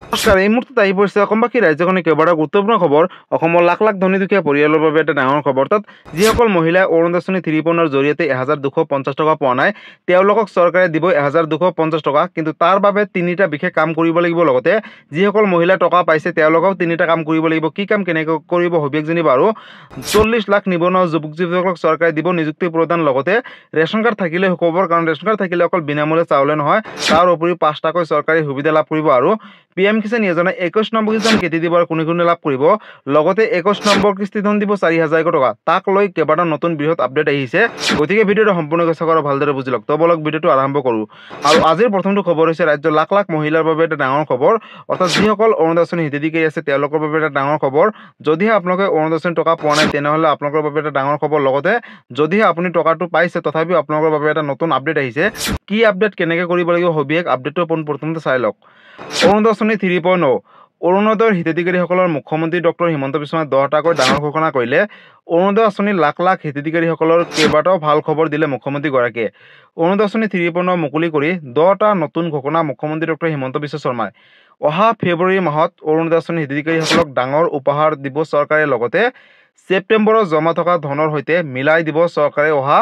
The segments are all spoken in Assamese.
নমস্কাৰ, এই মুহূৰ্তত আহি পৰিছে অসমবাসী ৰাজ্যখনে কেইবাটাও গুৰুত্বপূৰ্ণ খবৰ। অসমৰ লাখ লাখ ধনী দুখীয়া পৰিয়ালৰ বাবে এটা ডাঙৰ খবৰ। তাত যিসকল মহিলাই অৰুণোদয় 3.0 ৰ জৰিয়তে 1250 টকা পোৱা নাই, তেওঁলোকক চৰকাৰে দিব 1250 টকা। কিন্তু তাৰ বাবে তিনিটা বিশেষ কাম কৰিব লাগিব। লগতে যিসকল মহিলাই টকা পাইছে তেওঁলোকেও তিনিটা কাম কৰিব লাগিব। কি কাম কেনেকৈ কৰিব সবিশেষ জানিব। আৰু 40 লাখ নিবনুৱা যুৱক যুৱতীসকলক চৰকাৰে দিব নিযুক্তি প্ৰদান। লগতে ৰেচন কাৰ্ড থাকিলে খবৰ, কাৰণ ৰেচন কাৰ্ড থাকিলে অকল বিনামূল্যে চাউলে নহয়, তাৰ উপৰিও 5টাকৈ চৰকাৰী সুবিধা লাভ কৰিব। আৰু PM কিষাণ যোজনা 21 নম্বৰ কিস্তি কেতিয়া দিব আৰু কোনে কোনে লাভ কৰিব। লগতে 21 নম্বৰ কিস্তি ধন দিব 4000 টকা। তাক লৈ কেইবাটাও নতুন বৃহৎ আপডেট আহিছে। গতিকে ভিডিঅ'টো সম্পূৰ্ণকৈ চাওক আৰু ভালদৰে বুজি লওক। তো বলক ভিডিঅ'টো আৰম্ভ কৰোঁ। আৰু আজিৰ প্ৰথমটো খবৰ হৈছে ৰাজ্যৰ লাখ লাখ মহিলাৰ বাবে এটা ডাঙৰ খবৰ। অৰ্থাৎ যিসকল অৰুণোদয় হিতাধিকাৰী আছে তেওঁলোকৰ বাবে এটা ডাঙৰ খবৰ। যদিহে আপোনালোকে অৰুণোদয় টকা পোৱা নাই তেনেহ'লে আপোনালোকৰ বাবে এটা ডাঙৰ খবৰ। লগতে যদিহে আপুনি টকাটো পাইছে তথাপিও আপোনালোকৰ বাবে এটা নতুন আপডেট আহিছে। কি আপডেট কেনেকৈ কৰিব লাগিব সবিশেষ আপডেটটো প্ৰথমতে চাই লওক। অৰুণোদয় 3.0 অৰুণোদয়ৰ হিতাধিকাৰীসকলৰ মুখ্যমন্ত্ৰী ডক্টৰ হিমন্ত বিশ্ব শৰ্মাই 10টাকৈ ডাঙৰ ঘোষণা কৰিলে। অৰুণোদয় আঁচনিৰ লাখ লাখ হিতাধিকাৰীসকলৰ কেইবাটাও ভাল খবৰ দিলে মুখ্যমন্ত্ৰীগৰাকীয়ে। অৰুণোদয় 3.0 মুকলি কৰি 10টা নতুন ঘোষণা মুখ্যমন্ত্ৰী ডক্টৰ হিমন্ত বিশ্ব শৰ্মাই। অহা ফেব্ৰুৱাৰী মাহত অৰুণোদয় হিতাধিকাৰীসকলক ডাঙৰ উপহাৰ দিব চৰকাৰে। লগতে ছেপ্টেম্বৰত জমা থকা ধনৰ সৈতে মিলাই দিব চৰকাৰে অহা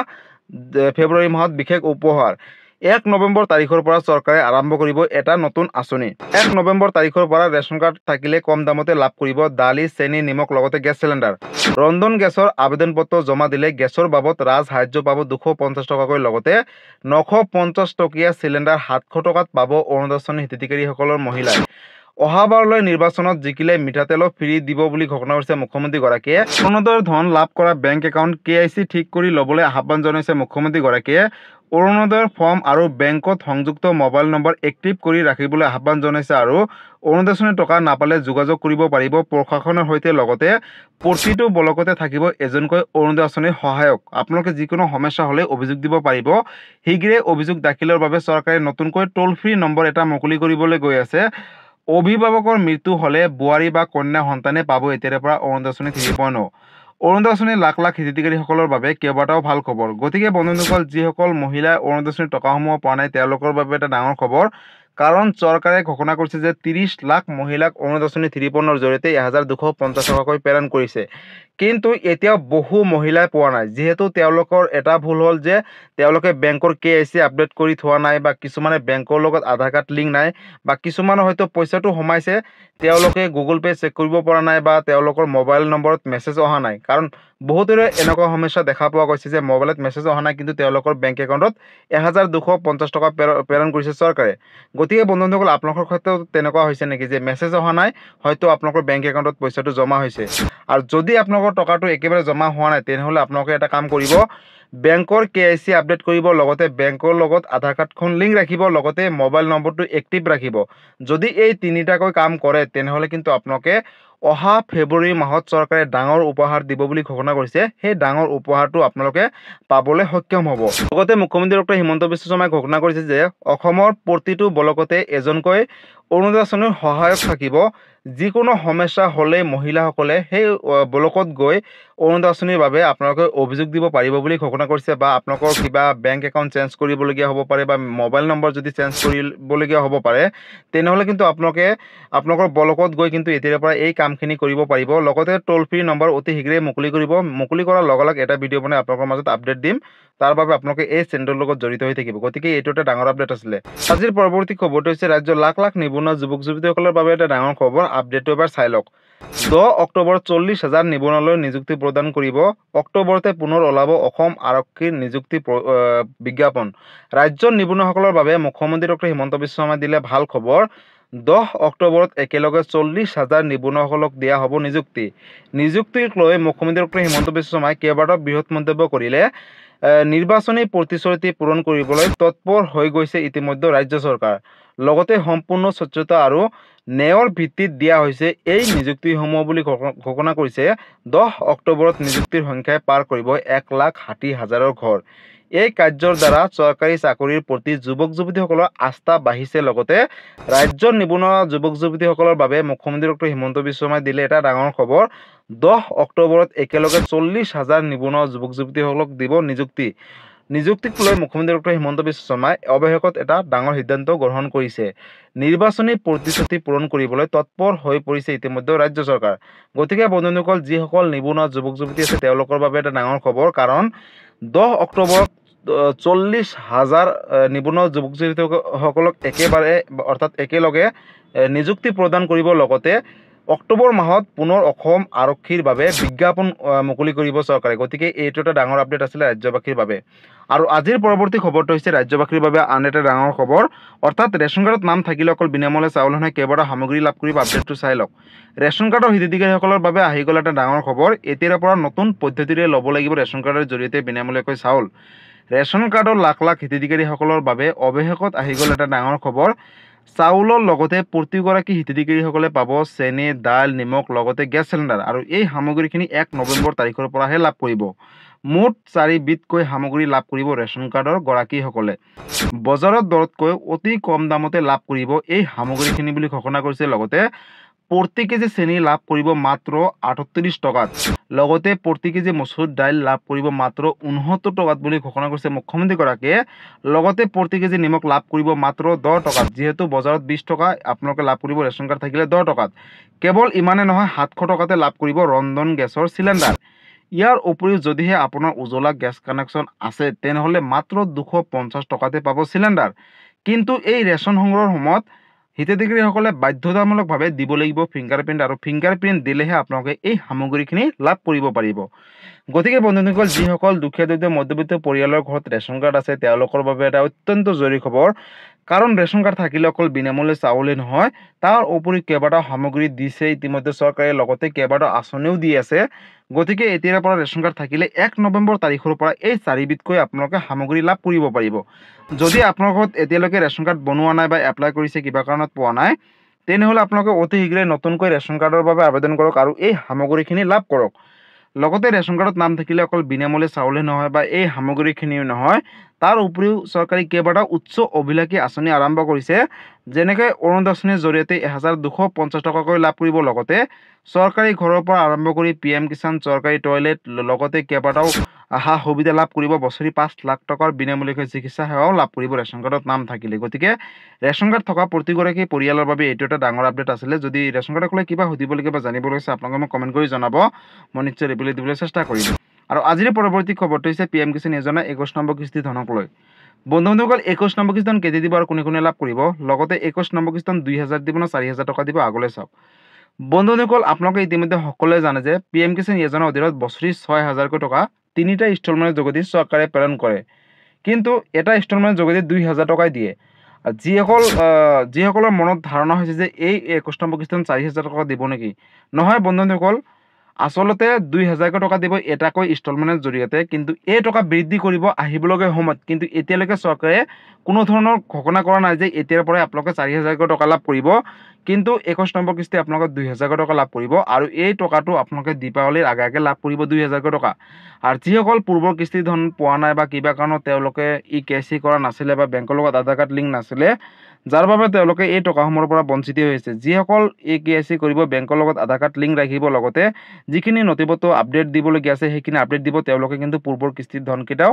ফেব্ৰুৱাৰী মাহত বিশেষ উপহাৰ। 1 নৱেম্বৰ তাৰিখৰ পৰা চৰকাৰে আৰম্ভ কৰিব এটা নতুন আঁচনি। 1 নৱেম্বৰ তাৰিখৰ পৰা ৰেচন কাৰ্ড থাকিলে কম দামতে লাভ কৰিব দালি, চেনি, নিমখ, লগতে গেছ চিলিণ্ডাৰ। ৰন্ধন গেছৰ আবেদন পত্ৰ জমা দিলে গেছৰ বাবদ ৰাজসাহায্য পাব 250 টকাকৈ। লগতে 950 টকীয়া চিলিণ্ডাৰ 700 টকাত পাব অৰুণোদয় হিতাধিকাৰীসকলৰ মহিলাই। অহাবাৰলৈ নিৰ্বাচনত জিকিলে মিঠাতেলো ফ্ৰী দিব বুলি ঘোষণা কৰিছে মুখ্যমন্ত্ৰীগৰাকীয়ে। অৰুণোদয়ৰ ধন লাভ কৰা বেংক একাউণ্ট KIC ঠিক কৰি ল'বলৈ আহ্বান জনাইছে মুখ্যমন্ত্ৰীগৰাকীয়ে। অৰুণোদয়ৰ ফৰ্ম আৰু বেংকত সংযুক্ত মোবাইল নম্বৰ এক্টিভ কৰি ৰাখিবলৈ আহ্বান জনাইছে। আৰু অৰুণোদয় টকা নাপালে যোগাযোগ কৰিব পাৰিব প্ৰশাসনৰ সৈতে। লগতে প্ৰতিটো ব্লকতে থাকিব এজনকৈ অৰুণোদয় আঁচনিৰ সহায়ক। আপোনালোকে যিকোনো সমস্যা হ'লে অভিযোগ দিব পাৰিব। শীঘ্ৰে অভিযোগ দাখিলৰ বাবে চৰকাৰে নতুনকৈ টোল ফ্ৰী নম্বৰ এটা মুকলি কৰিবলৈ গৈ আছে। অভিভাৱকৰ মৃত্যু হ'লে বোৱাৰী বা কন্যা সন্তানে পাব এতিয়াৰে পৰা অৰুণোদয় 3.0। অৰুণোদয় আঁচনিৰ লাখ লাখ হিতাধিকাৰীসকলৰ বাবে কেইবাটাও ভাল খবৰ। গতিকে বন্ধুসকল, যিসকল মহিলাই অৰুণোদয় টকাসমূহ পোৱা নাই তেওঁলোকৰ বাবে এটা ডাঙৰ খবৰ। কাৰণ চৰকাৰে ঘোষণা কৰিছে যে 30 লাখ মহিলাক অৰুণোদয় 3.0 ৰ জৰিয়তে 1250 টকাকৈ প্ৰেৰণ কৰিছে। কিন্তু এতিয়াও বহু মহিলাই পোৱা নাই। যিহেতু তেওঁলোকৰ এটা ভুল হ'ল যে তেওঁলোকে বেংকৰ KIC আপডেট কৰি থোৱা নাই, বা কিছুমানে বেংকৰ লগত আধাৰ কাৰ্ড লিংক নাই, বা কিছুমানৰ হয়তো পইচাটো সোমাইছে তেওঁলোকে গুগল পে' চেক কৰিব পৰা নাই, বা তেওঁলোকৰ মোবাইল নম্বৰত মেছেজ অহা নাই। কাৰণ বহুতৰে এনেকুৱা সমস্যা দেখা পোৱা গৈছে যে মোবাইলত মেছেজ অহা নাই কিন্তু তেওঁলোকৰ বেংক একাউণ্টত 1250 টকা প্ৰেৰণ কৰিছে চৰকাৰে। গতিকে বন্ধুসকল, আপোনালোকৰ ক্ষেত্ৰত তেনেকুৱা হৈছে নেকি যে মেছেজ অহা নাই, হয়তো আপোনালোকৰ বেংক একাউণ্টত পইচাটো জমা হৈছে। আৰু যদি আপোনালোকৰ টকাটো একেবাৰে জমা হোৱা নাই তেনেহ'লে আপোনালোকে এটা কাম কৰিব, বেংকৰ KIC আপডেট কৰিব। লগতে বেংকৰ লগত আধাৰ কাৰ্ডখন লিংক ৰাখিব। লগতে মোবাইল নম্বৰটো এক্টিভ ৰাখিব। যদি এই তিনিটাকৈ কাম কৰে তেনেহ'লে কিন্তু আপোনালোকে অহা ফেব্ৰুৱাৰী মাহত চৰকাৰে ডাঙৰ উপহাৰ দিব বুলি ঘোষণা কৰিছে। সেই ডাঙৰ উপহাৰটো আপোনালোকে পাবলৈ সক্ষম হ'ব। লগতে মুখ্যমন্ত্ৰী ডক্টৰ হিমন্ত বিশ্ব শৰ্মাই ঘোষণা কৰিছে যে অসমৰ প্ৰতিটো ব্লকতে এজনকৈ অৰুণোদয় আঁচনিৰ সহায়ক থাকিব। যিকোনো সমস্যা হ'লে মহিলাসকলে সেই ব্লকত গৈ অৰুণোদয় আঁচনিৰ বাবে আপোনালোকে অভিযোগ দিব পাৰিব বুলি ঘোষণা কৰিছে। বা আপোনালোকৰ কিবা বেংক একাউণ্ট চেঞ্জ কৰিবলগীয়া হ'ব পাৰে, বা মোবাইল নম্বৰ যদি চেঞ্জ কৰিবলগীয়া হ'ব পাৰে তেনেহ'লে কিন্তু আপোনালোকে আপোনালোকৰ ব্লকত গৈ কিন্তু এতিয়াৰ পৰা এই কামখিনি কৰিব পাৰিব। লগতে টোল ফ্ৰী নম্বৰ অতি শীঘ্ৰে মুকলি কৰিব। মুকলি কৰাৰ লগে লগে এটা ভিডিঅ' বনাই আপোনালোকৰ মাজত আপডেট দিম। তাৰ বাবে আপোনালোকে এই চেনেলৰ লগত জড়িত হৈ থাকিব। গতিকে এইটো এটা ডাঙৰ আপডেট আছিলে। আজিৰ পৰৱৰ্তী খবৰটো হৈছে ৰাজ্যৰ লাখ লাখ নিবনুৱা যুৱক যুৱতীসকলৰ বাবে এটা ডাঙৰ খবৰ। আপডেটটো এবাৰ চাই লওক। 10 অক্টোবৰত 40,000 নিবনুৱালৈ নিযুক্তি প্ৰদান কৰিব। অক্টোবৰতে পুনৰ ওলাব অসম আৰক্ষীৰ নিযুক্তি বিজ্ঞাপন। ৰাজ্যৰ নিবনুৱাসকলৰ বাবে মুখ্যমন্ত্ৰী ডক্টৰ হিমন্ত বিশ্ব শৰ্মাই দিলে ভাল খবৰ। 10 অক্টোবৰত একেলগে 40,000 নিবনুৱাসকলক দিয়া হ'ব নিযুক্তি। নিযুক্তিক লৈ মুখ্যমন্ত্ৰী ডক্টৰ হিমন্ত বিশ্ব শৰ্মাই কেইবাটাও বৃহৎ মন্তব্য কৰিলে। নিৰ্বাচনী প্ৰতিশ্ৰুতি পূৰণ কৰিবলৈ তৎপৰ হৈ গৈছে ইতিমধ্যে ৰাজ্য চৰকাৰ। লগতে সম্পূৰ্ণ স্বচ্ছতা আৰু ন্যায়ৰ ভিত্তিত দিয়া হৈছে এই নিযুক্তিসমূহ বুলি ঘোষণা কৰিছে। 10 অক্টোবৰত নিযুক্তিৰ সংখ্যাই পাৰ কৰিব 1,60,000 ঘৰ। এই কাৰ্যৰ দ্বাৰা চৰকাৰী চাকৰিৰ প্ৰতি যুৱক যুৱতীসকলৰ আস্থা বাঢ়িছে। লগতে ৰাজ্যৰ নিবনুৱা যুৱক যুৱতীসকলৰ বাবে মুখ্যমন্ত্ৰী ডক্টৰ হিমন্ত বিশ্ব শৰ্মাই দিলে এটা ডাঙৰ খবৰ। 10 অক্টোবৰত একেলগে 40,000 নিবনুৱা যুৱক যুৱতীসকলক দিব নিযুক্তি। নিযুক্তিক লৈ মুখ্যমন্ত্ৰী ডক্টৰ হিমন্ত বিশ্ব শৰ্মাই অৱশেষত এটা ডাঙৰ সিদ্ধান্ত গ্ৰহণ কৰিছে। নিৰ্বাচনী প্ৰতিশ্ৰুতি পূৰণ কৰিবলৈ তৎপৰ হৈ পৰিছে ইতিমধ্যে ৰাজ্য চৰকাৰ। গতিকে বন্ধুসকল, যিসকল নিবনুৱা যুৱক যুৱতী আছে তেওঁলোকৰ বাবে এটা ডাঙৰ খবৰ, কাৰণ 10 অক্টোবৰত 40,000 নিবনুৱা যুৱক যুৱতীসকলক অৰ্থাৎ একেলগে নিযুক্তি প্ৰদান কৰিব। লগতে অক্টোবৰ মাহত পুনৰ অসম আৰক্ষীৰ বাবে বিজ্ঞাপন মুকলি কৰিব চৰকাৰে। গতিকে এইটো এটা ডাঙৰ আপডেট আছিলে ৰাজ্যবাসীৰ বাবে। আৰু আজিৰ পৰৱৰ্তী খবৰটো হৈছে ৰাজ্যবাসীৰ বাবে আন এটা ডাঙৰ খবৰ, অৰ্থাৎ ৰেচন কাৰ্ডত নাম থাকিলে অকল বিনামূলীয়া চাউল নহয়, কেইবাটাও সামগ্ৰী লাভ কৰিব। আপডেটটো চাই লওক। ৰেচন কাৰ্ডৰ হিতাধিকাৰীসকলৰ বাবে আহি গ'ল এটা ডাঙৰ খবৰ। এতিয়াৰ পৰা নতুন পদ্ধতিৰে ল'ব লাগিব ৰেচন কাৰ্ডৰ জৰিয়তে বিনামূলীয়াকৈ চাউল। ৰেচন কাৰ্ডৰ লাখ লাখ হিতাধিকাৰীসকলৰ বাবে অৱশেষত আহি গ'ল এটা ডাঙৰ খবৰ। চাউলৰ লগতে প্ৰতিগৰাকী হিতাধিকাৰীসকলে পাব চেনি, দাইল, নিমখ, লগতে গেছ চিলিণ্ডাৰ। আৰু এই সামগ্ৰীখিনি 1 নৱেম্বৰ তাৰিখৰ পৰাহে লাভ কৰিব। মুঠ 4 বিধকৈ সামগ্ৰী লাভ কৰিব ৰেচন কাৰ্ডৰ গৰাকীসকলে। বজাৰৰ দৰতকৈ অতি কম দামতে লাভ কৰিব এই সামগ্ৰীখিনি বুলি ঘোষণা কৰিছে। লগতে প্ৰতি কেজি চেনি লাভ কৰিব মাত্ৰ 38 টকাত। লগতে প্ৰতি কেজি মচুৰ দাইল লাভ কৰিব মাত্ৰ 69 টকাত বুলি ঘোষণা কৰিছে মুখ্যমন্ত্ৰীগৰাকীয়ে। লগতে প্ৰতি কেজি নিমখ লাভ কৰিব মাত্ৰ 10 টকাত। যিহেতু বজাৰত 20 টকা, আপোনালোকে লাভ কৰিব ৰেচন কাৰ্ড থাকিলে 10 টকাত। কেৱল ইমানে নহয়, 700 টকাতে লাভ কৰিব ৰন্ধন গেছৰ চিলিণ্ডাৰ। ইয়াৰ উপৰিও যদিহে আপোনাৰ উজ্বলা গেছ কানেকশ্যন আছে তেনেহ'লে মাত্ৰ 250 টকাতে পাব চিলিণ্ডাৰ। কিন্তু এই ৰেচন সংগ্ৰহৰ সময়ত হিতাধিকাৰীসকলে বাধ্যতামূলকভাৱে দিব লাগিব ফিংগাৰপ্ৰিণ্ট, আৰু ফিংগাৰপ্ৰিণ্ট দিলেহে আপোনালোকে এই সামগ্ৰীখিনি লাভ কৰিব পাৰিব। গতিকে বন্ধুসকল, যিসকল দুখীয়া দৰিদ্ৰ মধ্যবিত্ত পৰিয়ালৰ ঘৰত ৰেচন কাৰ্ড আছে তেওঁলোকৰ বাবে এটা অত্যন্ত জৰুৰী খবৰ। কাৰণ ৰেচন কাৰ্ড থাকিলে অকল বিনামূলীয়া চাউলেই নহয়, তাৰ উপৰি কেইবাটাও সামগ্ৰী দিছে ইতিমধ্যে চৰকাৰে, লগতে কেইবাটাও আঁচনিও দি আছে। গতিকে এতিয়াৰ পৰা ৰেচন কাৰ্ড থাকিলে 1 নৱেম্বৰ তাৰিখৰ পৰা এই 4 বিধকৈ আপোনালোকে সামগ্ৰী লাভ কৰিব পাৰিব। যদি আপোনাৰ ঘৰত এতিয়ালৈকে ৰেচন কাৰ্ড বনোৱা নাই বা এপ্লাই কৰিছে কিবা কাৰণত পোৱা নাই, তেনেহ'লে আপোনালোকে অতি শীঘ্ৰে নতুনকৈ ৰেচন কাৰ্ডৰ বাবে আবেদন কৰক আৰু এই সামগ্ৰীখিনি লাভ কৰক। লগতে ৰেচন কাৰ্ডত নাম থাকিলে অকল বিনামূলীয়া চাউলে নহয় বা এই সামগ্ৰীখিনিও নহয়, তাৰ উপৰিও চৰকাৰে কেইবাটাও উচ্চ অভিলাষী আঁচনি আৰম্ভ কৰিছে। যেনেকৈ অৰুণোদয় আঁচনিৰ জৰিয়তে 1250 টকাকৈ লাভ কৰিব। লগতে চৰকাৰী ঘৰৰ পৰা আৰম্ভ কৰি PM কিষাণ, চৰকাৰী টয়লেট, লগতে কেইবাটাও সা সুবিধা লাভ কৰিব। বছৰি 5 লাখ টকাৰ বিনামূলীয়াকৈ চিকিৎসা সেৱাও লাভ কৰিব ৰেচন কাৰ্ডত নাম থাকিলে। গতিকে ৰেচন কাৰ্ড থকা প্ৰতিগৰাকী পৰিয়ালৰ বাবে এইটো এটা ডাঙৰ আপডেট আছিলে। যদি ৰেচন কাৰ্ডক লৈ কিবা সুধিবলগীয়া বা জানিবলৈ আছে আপোনালোকে মোক কমেণ্ট কৰি জনাব, মই নিশ্চয় ৰিপ্লাই দিবলৈ চেষ্টা কৰিম। আৰু আজিৰ পৰৱৰ্তী খবৰটো হৈছে PM কিষাণ যোজনা 21 নম্বৰ কিস্তি ধনক লৈ। বন্ধুসকল, 21 নম্বৰ কিস্তি ধন কেতিয়া দিব আৰু কোনে কোনে লাভ কৰিব, লগতে 21 নম্বৰ কিস্তি ধন 2000 দিব নে 4000 টকা দিব, আগলৈ চাওক। বন্ধুসকল, আপোনালোকে ইতিমধ্যে সকলোৱে জানে যে PM কিষাণ যোজনাৰ অধীনত বছৰি 6000কৈ টকা 3টা ইনষ্টলমেণ্টৰ যোগেদি চৰকাৰে প্ৰেৰণ কৰে। কিন্তু এটা ইনষ্টলমেণ্টৰ যোগেদি 2000 টকাই দিয়ে। যিসকলৰ মনত ধাৰণা হৈছে যে এই 21 নম্বৰ কিস্তি ধন 4000 টকা দিব নেকি, নহয় বন্ধুসকল, আচলতে 2000 টকা দিব এটাকৈ ইনষ্টলমেণ্টৰ জৰিয়তে। কিন্তু এই টকা বৃদ্ধি কৰিব আহিবলগীয়া সময়ত। কিন্তু এতিয়ালৈকে চৰকাৰে কোনো ধৰণৰ ঘোষণা কৰা নাই যে এতিয়াৰ পৰাই আপোনালোকে 4000 টকা লাভ কৰিব। কিন্তু 21 নম্বৰ কিস্তি আপোনালোকে 2000 টকা লাভ কৰিব, আৰু এই টকাটো আপোনালোকে দীপাৱলীৰ আগে আগে লাভ কৰিব 2000 টকা। আৰু যিসকল পূৰ্বৰ কিস্তি ধন পোৱা নাই বা কিবা কাৰণত তেওঁলোকে KYC কৰা নাছিলে বা বেংকৰ লগত আধাৰ কাৰ্ড লিংক নাছিলে, যাৰ বাবে তেওঁলোকে এই টকাসমূহৰ পৰা বঞ্চিত হৈছে। যিসকল KYC কৰিব, বেংকৰ লগত আধাৰ কাৰ্ড লিংক ৰাখিব, লগতে যিখিনি নথিপত্ৰ আপডেট দিবলগীয়া আছে সেইখিনি আপডেট দিব, তেওঁলোকে কিন্তু পূৰ্বৰ কিস্তিৰ ধনকেইটাও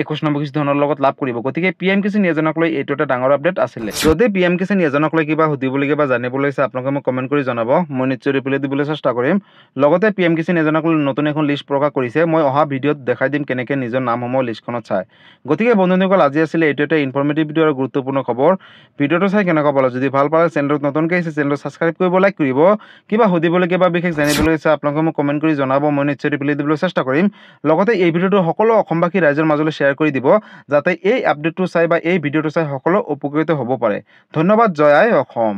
21 নম্বৰ কিস্তি ধনৰ লগত লাভ কৰিব। গতিকে PM কিষাণ যোজনাক লৈ এইটো এটা ডাঙৰ আপডেট আছিলে। যদি PM কিষাণ যোজনাক লৈ কিবা সুধিবলগীয়া বা জানিবলৈ আছে আপোনালোকে মোক কমেণ্ট কৰি জনাব, মই নিশ্চয় ৰিপ্লাই দিবলৈ চেষ্টা কৰিম। লগতে PM কিষাণ যোজনাক লৈ নতুন এখন লিষ্ট প্ৰকাশ কৰিছে। মই অহা ভিডিঅ'ত দেখাই দিম কেনেকৈ নিজৰ নামসমূহ লিষ্টখনত চায়। গতিকে বন্ধুসকল, আজি আছিলে এইটো এটা ইনফৰ্মেটিভ ভিডিঅ' আৰু গুৰুত্বপূৰ্ণ খবৰ। ভিডিঅ'টো চাই কেনেকুৱা পালে, যদি ভাল পালে চেনেলটোত নতুনকৈ আহিছে চেনেলটো ছাবস্ক্ৰাইব কৰিব, লাইক কৰিব। কিবা সুধিবলগীয়া বা বিশেষ জানিবলৈ আছে আপোনালোকে মোক কমেণ্ট কৰি জনাব, মই নিশ্চয় ৰিপ্লাই দিবলৈ চেষ্টা কৰিম। লগতে এই ভিডিঅ'টো সকলো অসমবাসী ৰাইজৰ মাজলৈ শ্বেয়াৰ কৰি দিব, যাতে এই আপডেটটো চাই বা এই ভিডিঅ'টো চাই সকলো উপকৃত হ'ব পাৰে। ধন্যবাদ। জয় আই অসম।